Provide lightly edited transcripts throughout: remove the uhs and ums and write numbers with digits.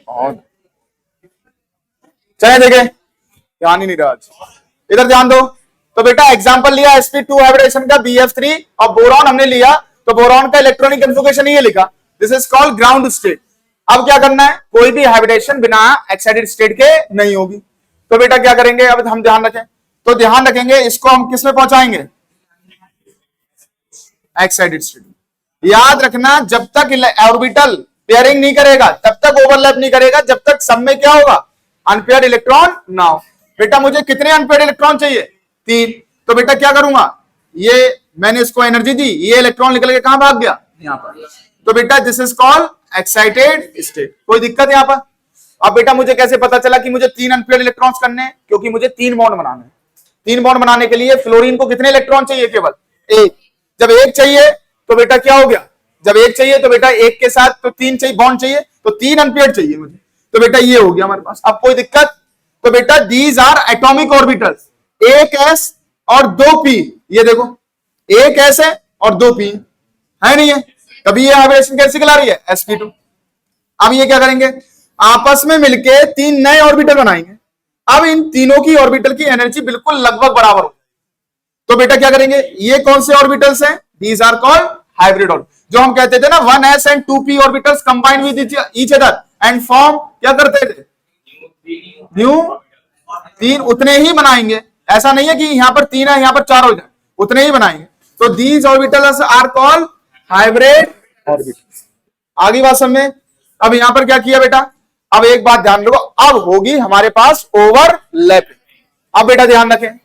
और चले देखे, ध्यान ही नहीं रहा आज। इधर ध्यान दो। तो बेटा एग्जांपल लिया sp2 हाइब्रिडेशन का BF3 और बोरॉन हमने लिया, तो बोरॉन का इलेक्ट्रॉनिक कन्फिगरेशन ये लिखा, this is called ground state. अब क्या करना है, कोई भी हाइब्रिडेशन बिना एक्साइटेड स्टेट के नहीं होगी। तो बेटा क्या करेंगे, अब हम ध्यान रखें, तो ध्यान रखेंगे इसको हम किस में पहुंचाएंगे, एक्साइटेड स्टेट। याद रखना जब तक ऑर्बिटल पेयरिंग नहीं करेगा तब तक ओवरलैप नहीं करेगा, जब तक सब में क्या होगा, अनपेयर्ड इलेक्ट्रॉन ना हो। बेटा मुझे कितने अनपेयर्ड इलेक्ट्रॉन चाहिए, 3। तो बेटा क्या करूंगा, ये मैंने इसको एनर्जी दी, ये इलेक्ट्रॉन निकल के कहां भाग गया, यहां पर। तो बेटा this is called excited state. कोई दिक्कत यहां पर। अब बेटा मुझे कैसे पता चला कि मुझे 3 अनपेयर्ड इलेक्ट्रॉन्स करने हैं, क्योंकि मुझे 3 बॉन्ड बनाने हैं। 3 बॉन्ड बनाने के लिए फ्लोरीन को कितने इलेक्ट्रॉन चाहिए, केवल 1। जब 1 चाहिए तो बेटा क्या हो गया, जब 1 चाहिए तो बेटा 1 के साथ तो 3 चाहिए, बॉन्ड चाहिए, तो 3 अनपेयर्ड चाहिए मुझे। तो बेटा ये हो गया हमारे पास। अब कोई दिक्कत, तो बेटा these are atomic orbitals, 1 s और 2 p। ये देखो 1 s है और 2 p है, नहीं है, तभी ये हाइब्रिडेशन कैसे खिला रही है, sp2। अब ये क्या करेंगे, आपस में मिलके 3 नए ऑर्बिटल बनाएंगे। अब इन तीनों की ऑर्बिटल की एनर्जी बिल्कुल लगभग बराबर हो। तो बेटा क्या करेंगे, ये कौन से ऑर्बिटल्स हैं, these are called hybrid orbital. जो हम कहते थे ना 1s and 2p orbitals combine with each other and form, क्या करते थे, न्यू। 3 उतने ही बनाएंगे, ऐसा नहीं है कि यहां पर 3 है यहां पर 4 हो जाए, उतने ही बनाएंगे। तो these orbitals are called hybrid orbitals. आगे बात समझ। अब यहां पर क्या किया बेटा, अब एक बात ध्यान रखो, अब होगी हमारे पास ओवरलैपिंग। अब बेटा ध्यान रखें,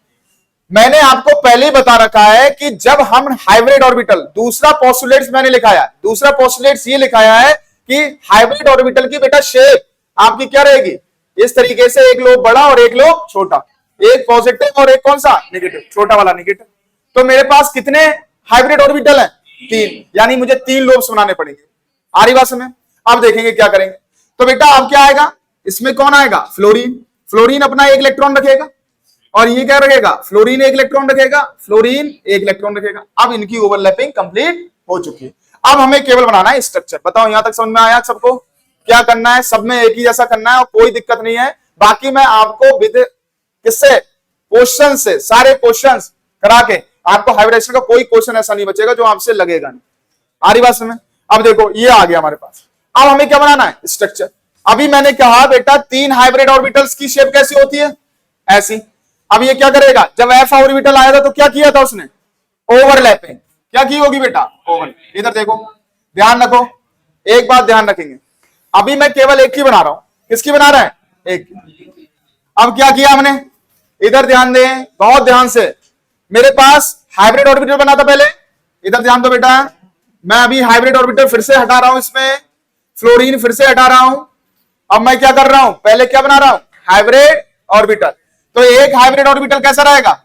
मैंने आपको पहले ही बता रखा है कि जब हम हाइब्रिड ऑर्बिटल, दूसरा पोस्टुलेट्स मैंने लिखाया, दूसरा पोस्टुलेट्स ये लिखाया है कि हाइब्रिड ऑर्बिटल की बेटा शेप आपकी क्या रहेगी, इस तरीके से, एक लोब बड़ा और एक लोब छोटा, एक पॉजिटिव और एक कौन सा, नेगेटिव, छोटा वाला नेगेटिव। तो मेरे पास कितने हाइब्रिड ऑर्बिटल हैं, 3, यानी मुझे 3 लोब्स बनाने पड़ेंगे। आ रही बात समझ। अब देखेंगे क्या करेंगे। तो बेटा अब क्या आएगा, इसमें कौन आएगा, फ्लोरीन। फ्लोरीन अपना 1 इलेक्ट्रॉन रखेगा, और ये क्या रखेगा, फ्लोरीन 1 इलेक्ट्रॉन रखेगा, फ्लोरीन 1 इलेक्ट्रॉन रखेगा। अब इनकी ओवरलैपिंग कंप्लीट हो चुकी है। अब हमें केवल बनाना है स्ट्रक्चर। बताओ यहां तक समझ में आया सबको, क्या करना है, सब में एक ही जैसा करना है और कोई दिक्कत नहीं है। बाकी मैं आपको विद किससे, क्वेश्चन से, सारे क्वेश्चंस करा के आपको हाइब्रिडेशन का कोई क्वेश्चन ऐसा नहीं बचेगा जो आपसे लगेगा नहीं। आ रही बात समझ। अब देखो ये आ गया हमारे पास। अब हमें क्या बनाना है, स्ट्रक्चर। अभी मैंने कहा बेटा 3 हाइब्रिड ऑर्बिटल्स की शेप कैसी होती है, ऐसी। अब ये क्या करेगा, जब f ऑर्बिटल आया था तो क्या किया था उसने, ओवरलैपिंग। क्या की होगी बेटा, ओवर। इधर देखो, ध्यान रखो, एक बात ध्यान रखेंगे, अभी मैं केवल एक ही बना रहा हूं। किसकी बना रहा है, एक। अब क्या किया हमने, इधर ध्यान दें बहुत ध्यान से। मेरे पास हाइब्रिड ऑर्बिटल बना था पहले, इधर ध्यान दो बेटा, मैं अभी हाइब्रिड ऑर्बिटल फिर से हटा रहा हूं, इसमें फ्लोरीन फिर से हटा रहा हूं। अब मैं क्या कर रहा हूं, पहले क्या बना रहा हूं, हाइब्रिड ऑर्बिटल। तो एक हाइब्रिड ऑर्बिटल कैसा रहेगा,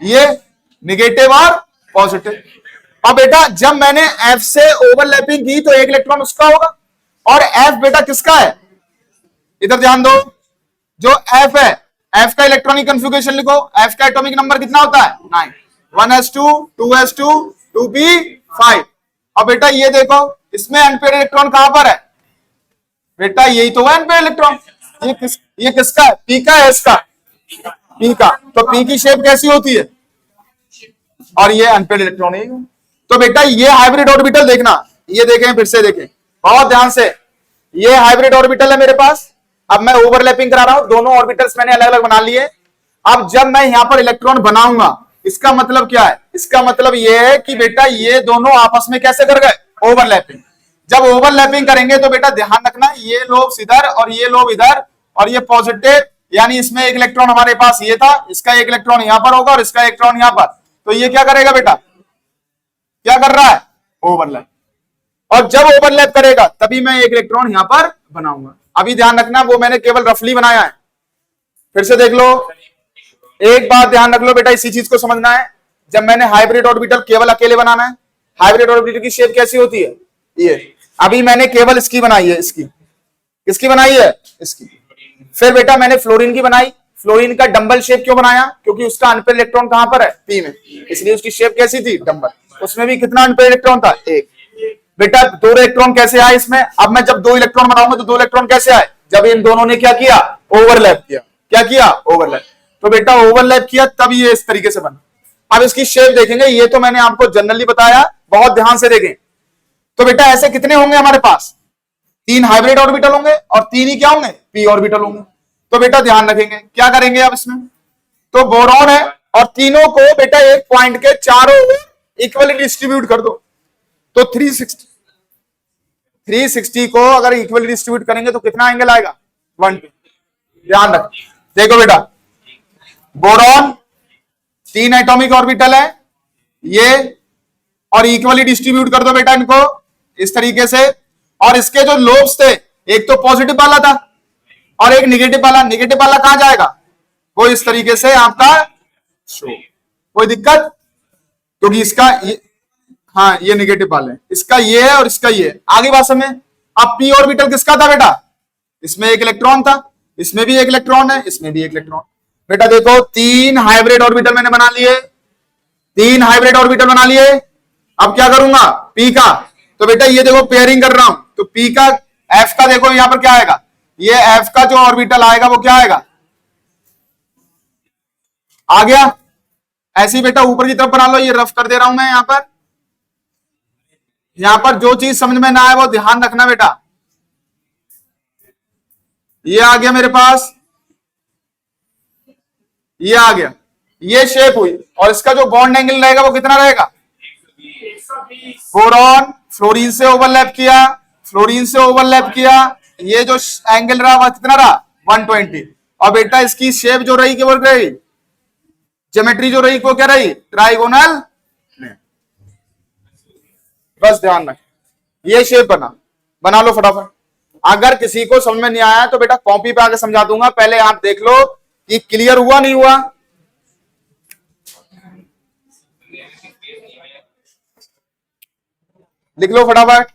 ये नेगेटिव और पॉजिटिव। अब बेटा जब मैंने F से ओवरलैपिंग की तो 1 इलेक्ट्रॉन उसका होगा, और F बेटा किसका है, इधर ध्यान दो, जो F है, F का इलेक्ट्रॉनिक कन्फिगरेशन लिखो। F का एटॉमिक नंबर कितना होता है, 9, 1s2 2s2 2p5। अब बेटा ये देखो, इसमें अनपेयर्ड इलेक्ट्रॉन कहां पर है बेटा, यही तो है अनपेयर्ड इलेक्ट्रॉन। ये किसका है, P का है, इसका P का। तो P की शेप कैसी होती है, और ये अनपेयर्ड इलेक्ट्रॉन है। तो बेटा ये हाइब्रिड ऑर्बिटल देखना, ये देखें फिर से देखें बहुत ध्यान से, ये हाइब्रिड ऑर्बिटल है मेरे पास। अब मैं ओवरलैपिंग करा रहा हूं, दोनों ऑर्बिटल्स मैंने अलग अलग बना लिए। अब जब मैं यहां पर इलेक्ट्रॉन बनाऊंगा, इसका मतलब क्या है, इसका मतलब ये है कि बेटा ये दोनों आपस में कैसे कर गए, ओवरलैपिंग। जब ओवरलैपिंग करेंगे तो बेटा ध्यान रखना, ये लोब इधर और ये लोब इधर, और ये पॉजिटिव, यानी इसमें 1 इलेक्ट्रॉन हमारे पास ये था, इसका 1 इलेक्ट्रॉन यहां पर होगा और इसका 1 इलेक्ट्रॉन यहां पर। तो ये क्या करेगा बेटा, क्या कर रहा है, ओवरलैप। और जब ओवरलैप करेगा तभी मैं 1 इलेक्ट्रॉन यहां पर बनाऊंगा। अभी ध्यान रखना, वो मैंने केवल रफली बनाया है, फिर से देख लो। एक बात ध्यान रख लो बेटा, इसी चीज को समझना है। जब मैंने हाइब्रिड ऑर्बिटल केवल अकेले बनाना है, हाइब्रिड ऑर्बिटल की शेप कैसी होती है, ये। अभी मैंने केवल इसकी बनाई है, इसकी किसकी बनाई है, इसकी। फिर बेटा मैंने फ्लोरीन की बनाई। फ्लोरीन का डंबल शेप क्यों बनाया, क्योंकि उसका अनपेयर्ड इलेक्ट्रॉन कहां पर है, P में, इसलिए उसकी शेप कैसी थी, डंबल। उसमें भी कितना अनपेयर्ड इलेक्ट्रॉन था, 1। बेटा दो इलेक्ट्रॉन कैसे आए इसमें? अब मैं जब दो इलेक्ट्रॉन बनाऊंगा तो दो इलेक्ट्रॉन कैसे आए? जब इन दोनों ने क्या किया? ओवरलैप किया। क्या किया? ओवरलैप। तो बेटा ओवरलैप किया तब ये इस तरीके से बना। अब इसकी शेप देखेंगे, ये तो मैंने आपको जनरली बताया, बहुत ध्यान से देखें। तो बेटा ऐसे कितने होंगे हमारे पास? तीन हाइब्रिड ऑर्बिटल होंगे और तीन ही क्या होंगे? पी ऑर्बिटल होंगे। तो बेटा ध्यान रखेंगे, क्या करेंगे अब इसमें? तो बोरॉन है और तीनों को बेटा एक पॉइंट के चारों इक्वली डिस्ट्रीब्यूट कर दो। तो 360 को अगर इक्वली डिस्ट्रीब्यूट करेंगे तो कितना एंगल आएगा? 120। ध्यान रख, देखो बेटा बोरॉन तीन एटॉमिक ऑर्बिटल है ये, और इक्वली डिस्ट्रीब्यूट कर दो बेटा इनको इस तरीके से। और इसके जो लोब्स थे, एक तो पॉजिटिव वाला था और एक निगेटिव वाला। निगेटिव वाला कहां जाएगा? वो इस तरीके से आपका शो। कोई दिक्कत? क्योंकि इसका हाँ ये निगेटिव वाले हैं, इसका ये है और इसका ये है। आगे बात समझ में। अब पी ऑर्बिटल किसका था बेटा? इसमें एक इलेक्ट्रॉन था, इसमें भी एक इलेक्ट्रॉन है, इसमें भी एक इलेक्ट्रॉन। बेटा देखो तीन हाइब्रिड ऑर्बिटल मैंने बना लिए, तीन हाइब्रिड ऑर्बिटल बना लिए। अब क्या करूंगा? पी का, तो बेटा ये देखो पेयरिंग कर रहा हूं, तो पी का एफ का देखो यहां पर क्या आएगा? ये एफ का जो ऑर्बिटल आएगा वो क्या आएगा? आ गया। ऐसे ही बेटा ऊपर की तरफ बना लो, ये रफ कर दे रहा हूं मैं यहां पर। यहां पर जो चीज समझ में ना आए वो ध्यान रखना बेटा। ये आ गया मेरे पास, ये आ गया, ये शेप हुई। और इसका जो बॉन्ड एंगल रहेगा वो कितना रहेगा? बोरॉन फ्लोरीन से ओवरलैप किया, फ्लोरीन से ओवरलैप किया, ये जो एंगल रहा वह कितना रहा? 120। और बेटा इसकी शेप जो रही कि वो रही, ज्योमेट्री जो रही वो क्या रही? ट्राइगोनल। बस ध्यान रख, ये शेप बना लो फटाफट। अगर किसी को समझ में नहीं आया तो बेटा कॉपी पे आके समझा दूंगा, पहले आप देख लो कि क्लियर हुआ नहीं हुआ। लिख लो फटाफट,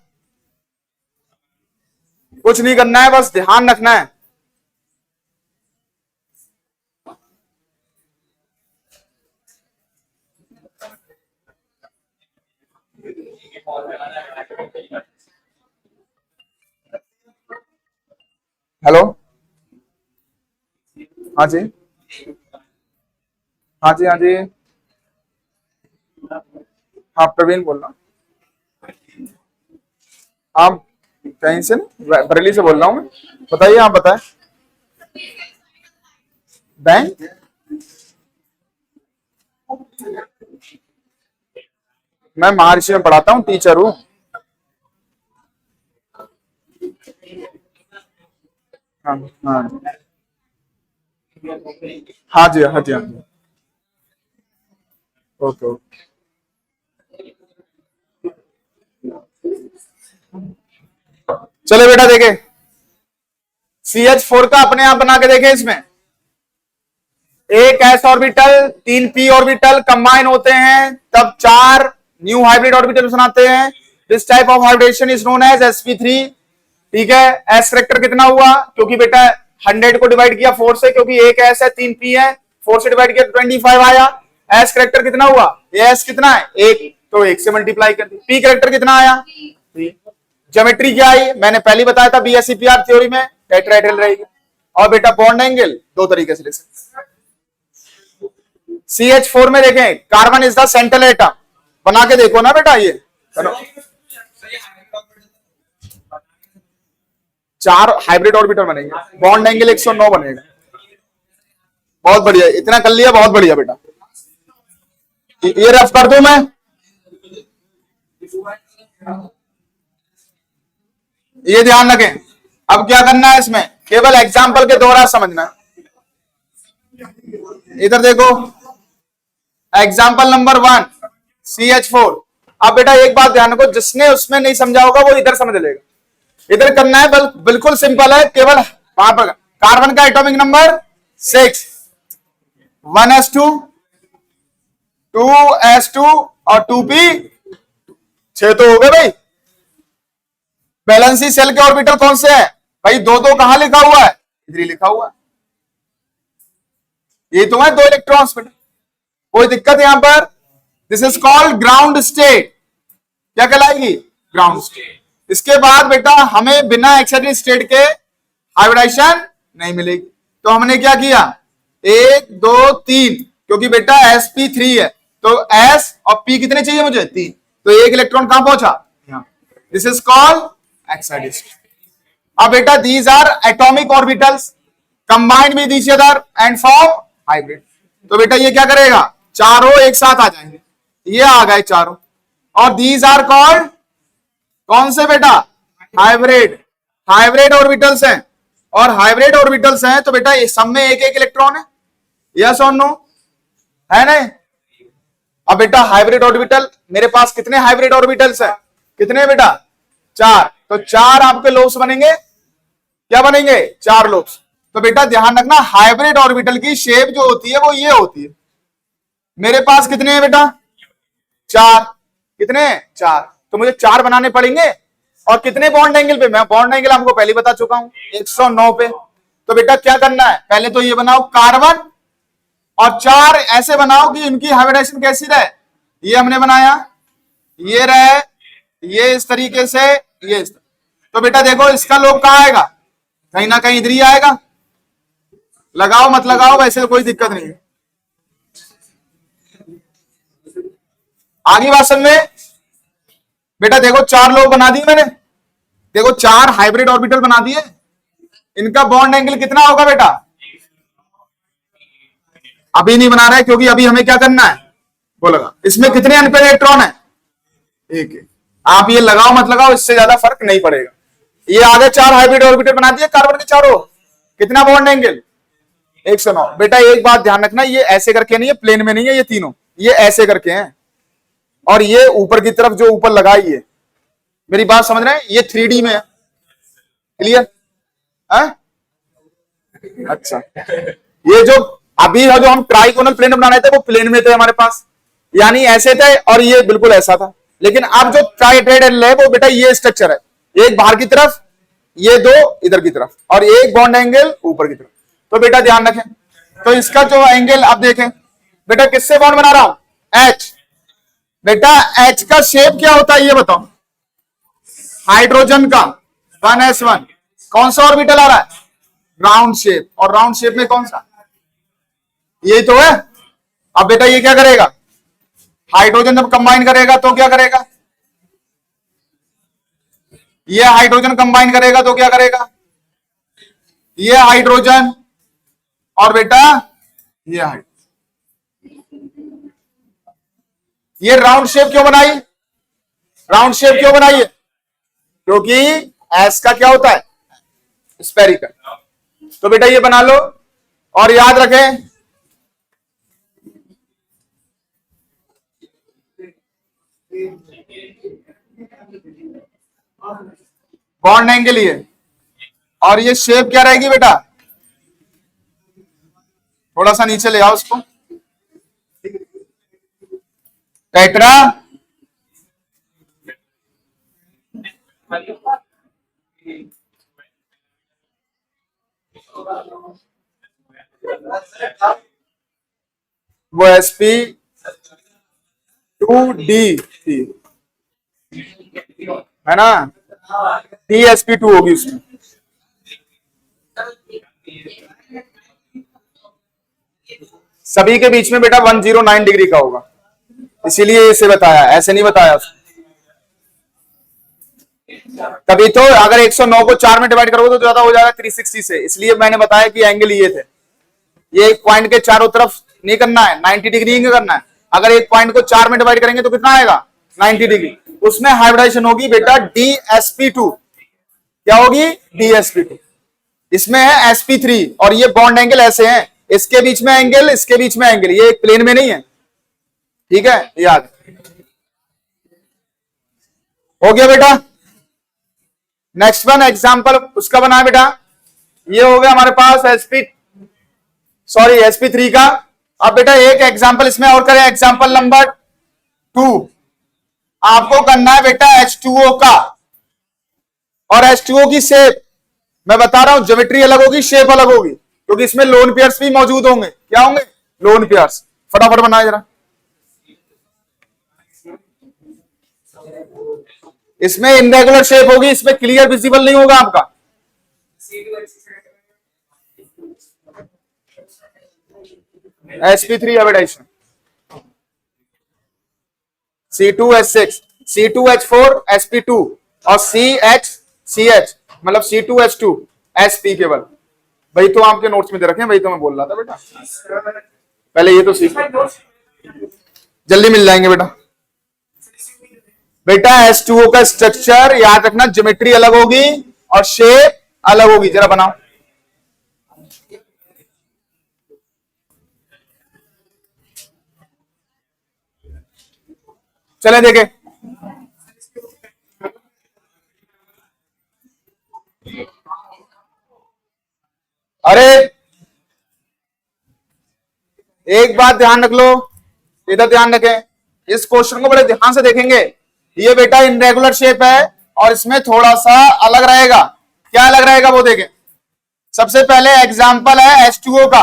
कुछ नहीं करना है, बस ध्यान रखना है। हेलो, हाँ जी, हाँ जी, हाँ जी, हाँ प्रवीण बोल रहा हूँ। आप कहीं से? बरेली से बोल रहा हूँ मैं। बताइए, आप बताएं। बैंक? मैं महर्षि में पढ़ाता हूँ, टीचर हूँ। हाँ हाँ हाँ जी, हाँ जी, हाँ जी। Okay okay. चलो बेटा देखे, CH4 का अपने आप बना के देखे। इसमें एक s ऑर्बिटल, तीन p ऑर्बिटल कंबाइन होते हैं तब चार न्यू हाइब्रिड ऑर्बिटल बनाते हैं। This type of hybridisation is known as sp3। ठीक है, s करेक्टर कितना हुआ? क्योंकि बेटा 100 को डिवाइड किया 4 से, क्योंकि एक s है, तीन p है, 4 से डिवाइड किया 25 आया। s करेक्टर कितना हुआ? ये s कितना है? एक, तो एक से मल्टीप्लाई कर दी। p करेक्टर कितना आया? ज्योमेट्री क्या आई? मैंने पहले बताया था BSEPR थ्योरी में टेट्राहेड्रल रहेगी। और बेटा बॉन्ड एंगल दो तरीके से लिख सकते। CH4 में देखें, carbon is the central atom. बना के देखो ना बेटा, ये चार हाइब्रिड ऑर्बिटल बनेंगे, बॉन्ड एंगल 109 बनेगा। बहुत बढ़िया, इतना कर लिया, बहुत बढ़िया बेटा। ये रफ कर दूं मैं? ये ध्यान रखें। अब क्या करना है इसमें? केवल एग्जाम्पल के द्वारा समझना। इधर देखो, एग्जाम्पल नंबर 1 CH4। अब बेटा एक बात ध्यान रखो, जिसने उसमें नहीं समझा होगा वो इधर समझ लेगा। इधर करना है, बिल्कुल सिंपल है। केवल वहां पर कार्बन का एटॉमिक नंबर 6, 1s2, 2s2 और 2p, 6 तो हो गए भाई। बैलेंसी सेल के ऑर्बिटल कौन से है भाई? दो दो कहां लिखा हुआ है? इधर ही लिखा हुआ है। ये तो है 2 इलेक्ट्रॉन्स बेटा, कोई दिक्कत यहां पर? This is called ground state. क्या कहलाएगी? Ground state. इसके बाद बेटा हमें बिना एक्साइटेड स्टेट के हाइब्रिडाइजेशन नहीं मिलेगी, तो हमने क्या किया, 1 2 3, क्योंकि बेटा sp3 है तो s और p कितने चाहिए मुझे, 3, तो एक इलेक्ट्रॉन कहां पहुंचा, this is called excited state. अब बेटा these are atomic orbitals combined with each other and form hybrid. तो बेटा ये क्या करेगा, चारों एक साथ आ जाएंगे, ये आ गए चारों, और दीज आर कॉल्ड कौन से बेटा, हाइब्रिड। हाइब्रिड ऑर्बिटल्स हैं, और हाइब्रिड ऑर्बिटल्स हैं तो बेटा सब में एक एक इलेक्ट्रॉन है, यस और नो, है नहीं। अब बेटा हाइब्रिड ऑर्बिटल, मेरे पास कितने हाइब्रिड ऑर्बिटल्स हैं, कितने बेटा, 4, तो 4 आपके लोब्स बनेंगे, क्या बनेंगे, 4 लोब्स। तो बेटा ध्यान रखना हाइब्रिड ऑर्बिटल की शेप जो होती है वो ये होती है। मेरे पास कितने हैं बेटा, 4, कितने, 4, तो मुझे 4 बनाने पड़ेंगे, और कितने बॉन्ड एंगल पे, मैं बॉन्ड एंगल आपको पहले बता चुका हूं 109 पे। तो बेटा क्या करना है, पहले तो ये बनाओ कार्बन, और 4 ऐसे बनाओ कि इनकी हाइब्रिडाइजेशन कैसी रहे, ये हमने बनाया, ये रहे, ये इस तरीके से, ये इस तरीके। तो बेटा देखो इसका लोब कहां आएगा, कहीं ना कहीं इधर ही आएगा, लगाओ मत लगाओ वैसे तो कोई दिक्कत नहीं है। आगे बात समझ में, बेटा देखो 4 लोब बना दिए मैंने, देखो 4 हाइब्रिड ऑर्बिटल बना दिए, इनका बॉन्ड एंगल कितना होगा बेटा, अभी नहीं बना रहा है क्योंकि अभी हमें क्या करना है, बोलेगा इसमें कितने अनपेयर इलेक्ट्रॉन है, एक है। आप ये लगाओ मत लगाओ इससे ज्यादा फर्क नहीं पड़ेगा। ये आगे 4 हाइब्रिड ऑर्बिटल बना दिए कार्बन के चारों, कितना बॉन्ड एंगल, 109। बेटा एक बात ध्यान रखना, ये ऐसे करके नहीं है, प्लेन में नहीं है, ये तीनों ये ऐसे करके हैं, और ये ऊपर की तरफ जो ऊपर लगाई है, मेरी बात समझ रहे हैं, ये 3D में है, क्लियर है? अच्छा, ये जो अभी जो हम ट्राइकोनल प्लेन बना रहे थे वो प्लेन में थे हमारे पास, यानी ऐसे थे, और ये बिल्कुल ऐसा था। लेकिन अब जो ट्राइहेड्रल है वो बेटा ये स्ट्रक्चर है, एक बाहर की तरफ, ये 2 इधर की तरफ, और एक बॉन्ड एंगल ऊपर की तरफ। तो बेटा ध्यान रखें, तो इसका जो एंगल अब देखें, बेटा किससे बॉन्ड बना रहा हूं, H। बेटा H का शेप क्या होता है ये बताओ, हाइड्रोजन का 1s1, कौन सा ऑर्बिटल आ रहा है, राउंड शेप, और राउंड शेप में कौन सा, ये तो है। अब बेटा ये क्या करेगा, हाइड्रोजन जब कंबाइन करेगा तो क्या करेगा, ये हाइड्रोजन कंबाइन करेगा तो क्या करेगा, ये हाइड्रोजन, और बेटा ये हाइड्रोजन। ये राउंड शेप क्यों बनाई, राउंड शेप क्यों बनाई है, क्योंकि एस का क्या होता है, स्फेरिकल। तो बेटा ये बना लो, और याद रखें बॉन्ड एंगल ये, और ये शेप क्या रहेगी बेटा, थोड़ा सा नीचे ले आओ उसको, टेट्रा वो sp2d है ना, dsp2 होगी उसमें। सभी के बीच में बेटा 109 डिग्री का होगा, इसीलिए इसे बताया, ऐसे नहीं बताया उसने। तभी तो अगर 109 को 4 में डिवाइड करोगे तो ज्यादा हो जाएगा 360 से, इसलिए मैंने बताया कि एंगल ये थे। ये एक पॉइंट के चारों तरफ नहीं करना है, 90 डिग्री नहीं करना है। अगर एक पॉइंट को 4 में डिवाइड करेंगे तो कितना आएगा, 90 डिग्री। उसमें हाइब्रिडाइजेशन होगी बेटा dsp2, क्या होगी, dsp2। इसमें है sp3, और ये बॉन्ड एंगल ऐसे हैं, इसके बीच में एंगल, इसके बीच में एंगल, ये एक प्लेन में नहीं है, ठीक है, याद हो गया बेटा। नेक्स्ट वन एग्जांपल उसका बना बेटा, ये हो गया हमारे पास sp3 का। अब बेटा एक एग्जांपल इसमें और करें, एग्जांपल नंबर 2। आपको करना है बेटा H2O का, और H2O की शेप मैं बता रहा हूं, ज्योमेट्री अलग होगी, शेप अलग होगी, क्योंकि इसमें लोन पेयर्स भी मौजूद होंगे। क्या होंगे, लोन पेयर्स। फटाफट बनाए जरा, इसमें इनरेगुलर शेप होगी, इसमें क्लियर विजिबल नहीं होगा आपका। sp3 hybridisation, C2H6, C2H4 sp2 और CH मतलब C2H2 sp केवल। वही तो आपके नोट्स में दे रखे हैं, वही तो मैं बोल रहा था बेटा। पहले ये तो सीखो, जल्दी मिल जाएंगे बेटा। बेटा H2O का स्ट्रक्चर याद रखना, ज्योमेट्री अलग होगी और शेप अलग होगी। जरा बनाओ, चलें देखें। अरे एक बात ध्यान रख लो, इधर ध्यान रखें, इस क्वेश्चन को बड़े ध्यान से देखेंगे। ये बेटा इनरेगुलर शेप है और इसमें थोड़ा सा अलग रहेगा। क्या अलग रहेगा वो देखें। सबसे पहले एग्जांपल है H2O का,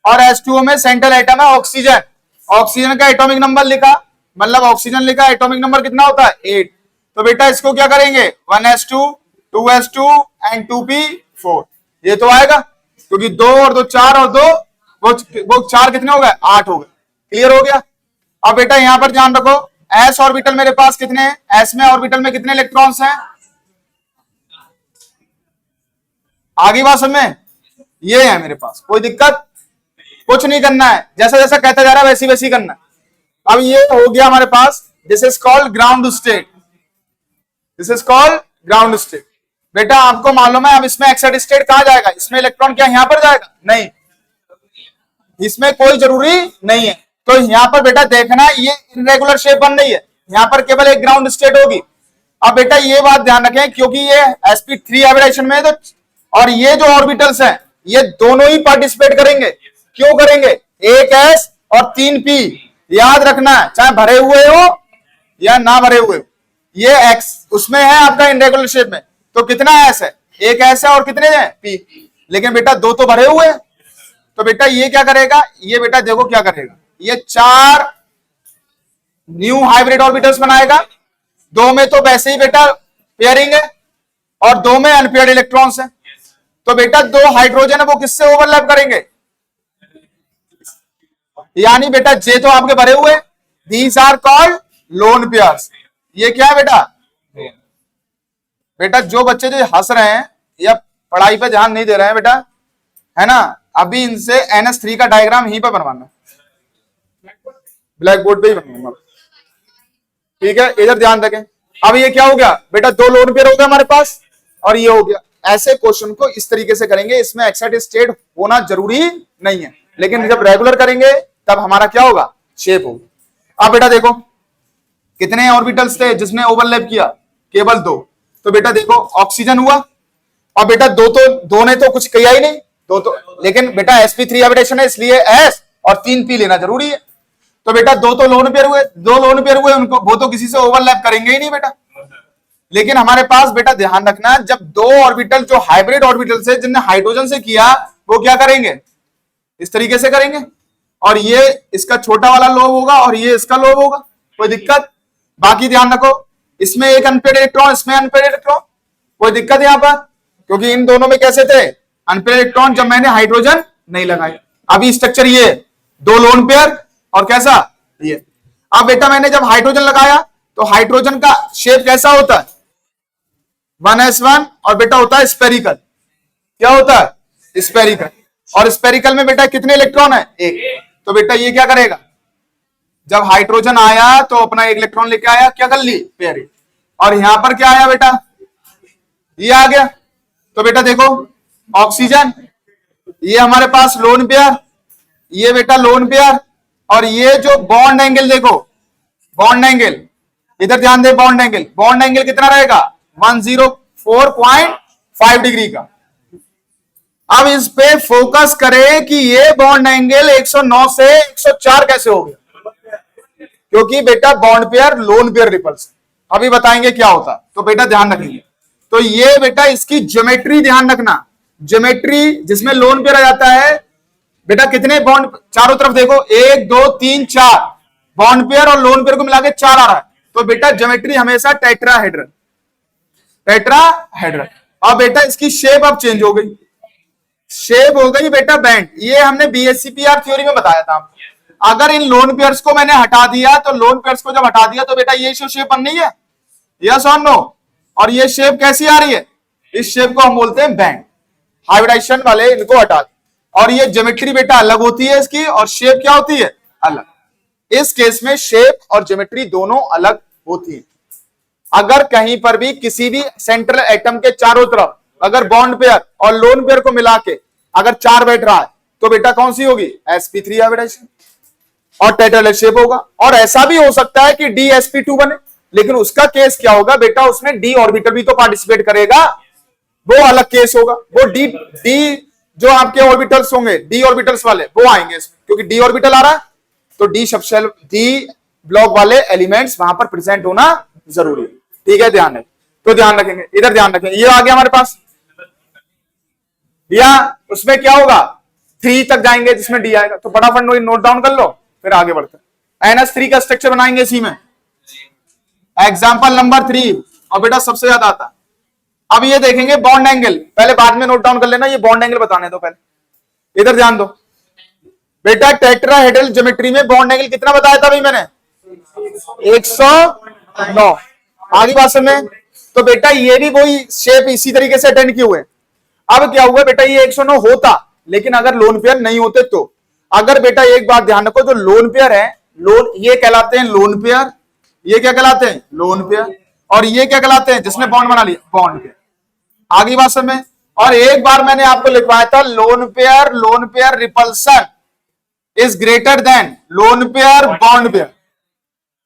और H2O में सेंट्रल एटम है ऑक्सीजन। ऑक्सीजन का एटॉमिक नंबर लिखा, मतलब ऑक्सीजन लिखा, एटॉमिक नंबर कितना होता है 8। तो बेटा इसको क्या करेंगे 1s2 2s2 एंड 2p4, ये तो आएगा, क्योंकि 2 और 2 4 और 2 वो 4 कितने हो गए 8 हो गए। क्लियर हो गया। अब बेटा यहां पर ध्यान रखो, s ऑर्बिटल मेरे पास कितने हैं, s में ऑर्बिटल में कितने इलेक्ट्रॉन्स हैं, आगे बात समझ में, ये है मेरे पास। कोई दिक्कत, कुछ नहीं करना है, जैसा जैसा कहता जा रहा है वैसी वैसी करना है। अब ये हो गया हमारे पास, this is called ground state, this is called ground state. बेटा आपको मालूम है अब इसमें एक्साइटेड स्टेट कहां जाएगा, इसमें इलेक्ट्रॉन क्या यहां पर जाएगा, नहीं, इसमें कोई जरूरी नहीं है। तो यहां पर बेटा देखना ये इरेगुलर शेप बन रही है, यहां पर केवल एक ग्राउंड स्टेट होगी। अब बेटा ये बात ध्यान रखें, क्योंकि ये sp3 हाइब्रिडाइजेशन में है, तो और ये जो ऑर्बिटल्स हैं ये दोनों ही पार्टिसिपेट करेंगे। क्यों करेंगे, एक s और 3p, याद रखना है, चाहे भरे हुए हो या ना भरे हुए हो। ये x उसमें है आपका इनरेगुलर शेप में, तो कितना s है, एक s है और कितने हैं p, लेकिन बेटा 2 तो भरे हुए हैं। तो बेटा ये क्या करेगा, ये बेटा देखो क्या करेगा, ये 4 न्यू हाइब्रिड ऑर्बिटल्स बनाएगा। 2 में तो वैसे ही बेटा पेयरिंग है और 2 में अनपेयर्ड इलेक्ट्रॉन्स है। तो बेटा 2 हाइड्रोजन है वो किससे ओवरलैप करेंगे, यानी बेटा जे तो आपके भरे हुए, these are called lone pairs. ये क्या है बेटा, बेटा जो बच्चे जो हंस रहे हैं या पढ़ाई पे ध्यान नहीं दे रहे हैं बेटा, है ना, अभी इनसे NS3 का डायग्राम यहीं पर बनवाना, ब्लैक बोर्ड पे ही बनवाऊंगा, ठीक है, इधर ध्यान रखें। अब ये क्या हो गया बेटा, 2 लोन पेयर हो गया हमारे पास और ये हो गया। ऐसे क्वेश्चन को इस तरीके से करेंगे, इसमें एक्साइटेड स्टेट होना जरूरी नहीं है, लेकिन जब रेगुलर करेंगे तब हमारा क्या होगा, शेप होगा। अब बेटा देखो कितने ऑर्बिटल्स थे जिसने ओवरलैप किया, केवल 2। तो बेटा देखो ऑक्सीजन हुआ, और बेटा 2 ने तो कुछ किया ही नहीं, 2 तो, लेकिन बेटा sp3 हाइब्रिडेशन है इसलिए s और 3p लेना जरूरी है। तो बेटा 2 तो लोन पेयर हुए, 2 लोन पेयर हुए, उनको वो तो किसी से ओवरलैप करेंगे ही नहीं बेटा। लेकिन हमारे पास बेटा ध्यान रखना, जब 2 ऑर्बिटल जो हाइब्रिड ऑर्बिटल से जिनने हाइड्रोजन से किया, वो क्या करेंगे, इस तरीके से करेंगे, और ये इसका छोटा वाला लोब होगा और ये इसका लोब होगा। कोई दिक्कत, बाकी ध्यान रखो, इसमें एक अनपेयर्ड इलेक्ट्रॉन, इसमें अनपेयर्ड इलेक्ट्रॉन, कोई दिक्कत यहां पर, क्योंकि इन दोनों में कैसे थे अनपेयर्ड इलेक्ट्रॉन, जब मैंने हाइड्रोजन नहीं लगाए। अभी स्ट्रक्चर ये 2 लोन पेयर और कैसा ये। अब बेटा मैंने जब हाइड्रोजन लगाया तो हाइड्रोजन का शेप कैसा होता है 1s1, और बेटा होता है स्पेरिकल। क्या होता है, स्पेरिकल, और स्पेरिकल में बेटा कितने इलेक्ट्रॉन है, 1। तो बेटा ये क्या करेगा, जब हाइड्रोजन आया तो अपना 1 इलेक्ट्रॉन लेके आया, क्या कर ली, पेयरिंग, और यहां पर क्या आया बेटा, ये आ गया। तो बेटा देखो ऑक्सीजन, ये हमारे पास लोन पेयर, ये बेटा लोन पेयर, और ये जो बॉन्ड एंगल देखो, बॉन्ड एंगल इधर ध्यान दे, बॉन्ड एंगल कितना रहेगा 104.5 डिग्री का। अब इस पे फोकस करें कि ये बॉन्ड एंगल 109 से 104 कैसे हो गया, क्योंकि बेटा bond pair lone pair repels, अभी बताएंगे क्या होता। तो बेटा ध्यान रखेंगे, तो ये बेटा इसकी ज्योमेट्री ध्यान रखना, ज्योमेट्री जिसमें लोन पेयर आ जाता है बेटा, कितने बॉन्ड चारों तरफ देखो, 1 2 3 4 बॉन्ड पेयर और लोन पेयर को मिला के 4 आ रहा है। तो बेटा ज्योमेट्री हमेशा टेट्राहेड्रल, टेट्राहेड्रल। अब बेटा इसकी शेप अब चेंज हो गई, शेप हो गई बेटा बैंड। ये हमने बीएससीपीआर थ्योरी में बताया था। अगर इन लोन पेयर्स को मैंने हटा दिया, तो लोन पेयर्स को जब हटा दिया तो बेटा ये शेप बन रही है, यस और नो। और ये शेप कैसी आ रही है, इस शेप को हम बोलते हैं बैंड। हाइब्रिडाइजेशन वाले इनको हटा दिया, और ये ज्योमेट्री बेटा अलग होती है इसकी, और शेप क्या होती है, अलग। इस केस में शेप और ज्योमेट्री दोनों अलग होती है। अगर कहीं पर भी किसी भी सेंट्रल एटम के चारों तरफ अगर बॉन्ड पेयर और लोन पेयर को मिला के अगर 4 बैठ रहा है, तो बेटा कौन सी होगी, sp3 हाइब्रिडाइजेशन, और टेट्राहेड्रल शेप होगा। और ऐसा भी हो सकता है कि dsp2 बने, लेकिन उसका केस क्या होगा बेटा, उसमें d ऑर्बिटल भी तो पार्टिसिपेट करेगा, वो अलग केस होगा। वो डी जो आपके ऑर्बिटल्स होंगे, डी ऑर्बिटल्स वाले वो आएंगे इसमें, क्योंकि डी ऑर्बिटल आ रहा है तो डी सबशेल डी ब्लॉक वाले एलिमेंट्स वहां पर प्रेजेंट होना जरूरी है। ठीक है, ध्यान रखें। तो ध्यान रखेंगे, इधर ध्यान रखेंगे। ये आ गया हमारे पास, या उसमें क्या होगा 3 तक जाएंगे जिसमें डी आएगा, तो फटाफट नोट डाउन कर लो, फिर आगे बढ़ते हैं। NH3 का स्ट्रक्चर बनाएंगे इसी में, एग्जाम्पल नंबर 3, और बेटा सबसे ज्यादा आता है। अब ये देखेंगे बॉन्ड एंगल, पहले बाद में नोट डाउन कर लेना, ये बॉन्ड एंगल बताने दो पहले, इधर ध्यान दो बेटा। टेट्राहेड्रल ज्योमेट्री में बॉन्ड एंगल कितना बताया था भाई मैंने, 109। आगे बात में तो बेटा ये भी वही शेप इसी तरीके से अटेंड किए हुए। अब क्या हुआ बेटा, ये 109 होता, लेकिन अगर लोन पेयर नहीं होते तो। अगर बेटा एक बात ध्यान रखो, जो लोन पेयर है, लोन ये कहलाते हैं लोन पेयर, ये क्या कहलाते हैं, लोन पेयर, और ये क्या कहलाते हैं, जिसने बॉन्ड बना लिया, बॉन्ड पेयर। आगे बात समझ। और एक बार मैंने आपको लिखवाया था, lone pair repulsion is greater than lone pair bond pair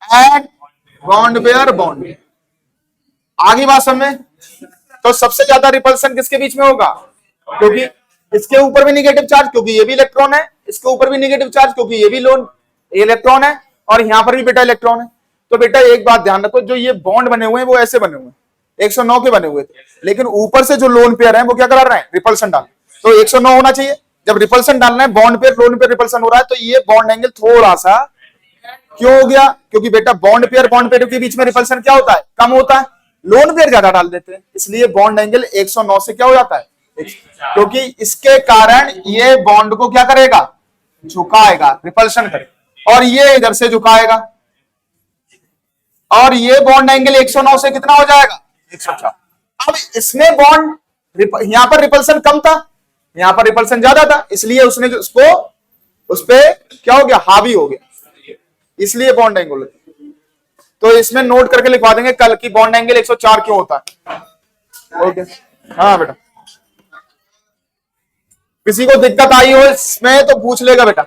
and bond pair bond pair. आगे बात समझ। तो सबसे ज्यादा रिपल्सन किसके बीच में होगा, क्योंकि इसके ऊपर भी निगेटिव चार्ज, क्योंकि ये भी इलेक्ट्रॉन है, इसके ऊपर भी निगेटिव चार्ज क्योंकि ये भी लोन इलेक्ट्रॉन है, और यहां पर भी बेटा इलेक्ट्रॉन है। तो बेटा एक बात ध्यान रखो, जो ये बॉन्ड बने हुए हैं वो ऐसे बने हुए हैं, 109 के बने हुए थे, लेकिन ऊपर से जो लोन पेयर है वो क्या करा रहे हैं, रिपल्सन डाल। तो 109 होना चाहिए। जब रिपल्सन डालना है, bond pair lone pair repulsion हो रहा है, तो ये बॉन्ड एंगल थोड़ा सा क्यों हो गया, क्योंकि बेटा बॉन्ड पेयर के बीच में रिपल्सन क्या होता है, कम होता है, लोन पेयर ज्यादा डाल देते हैं, इसलिए बॉन्ड एंगल 109 से क्या हो जाता है, क्योंकि इसके कारण ये बॉन्ड को क्या करेगा, झुकाएगा, रिपल्सन करेगा, और ये इधर से झुकाएगा, और ये बॉन्ड एंगल 109 से कितना हो जाएगा, 104। अब इसमें बॉन्ड यहां पर रिपल्सन कम था, यहां पर रिपल्सन ज्यादा था, इसलिए उसने उसको उस पे क्या हो गया, हावी हो गया, इसलिए बॉन्ड एंगल। तो इसमें नोट करके लिखवा देंगे कल की बॉन्ड एंगल 104 क्यों होता है। ओके, हाँ बेटा, किसी को दिक्कत आई हो इसमें तो पूछ लेगा बेटा।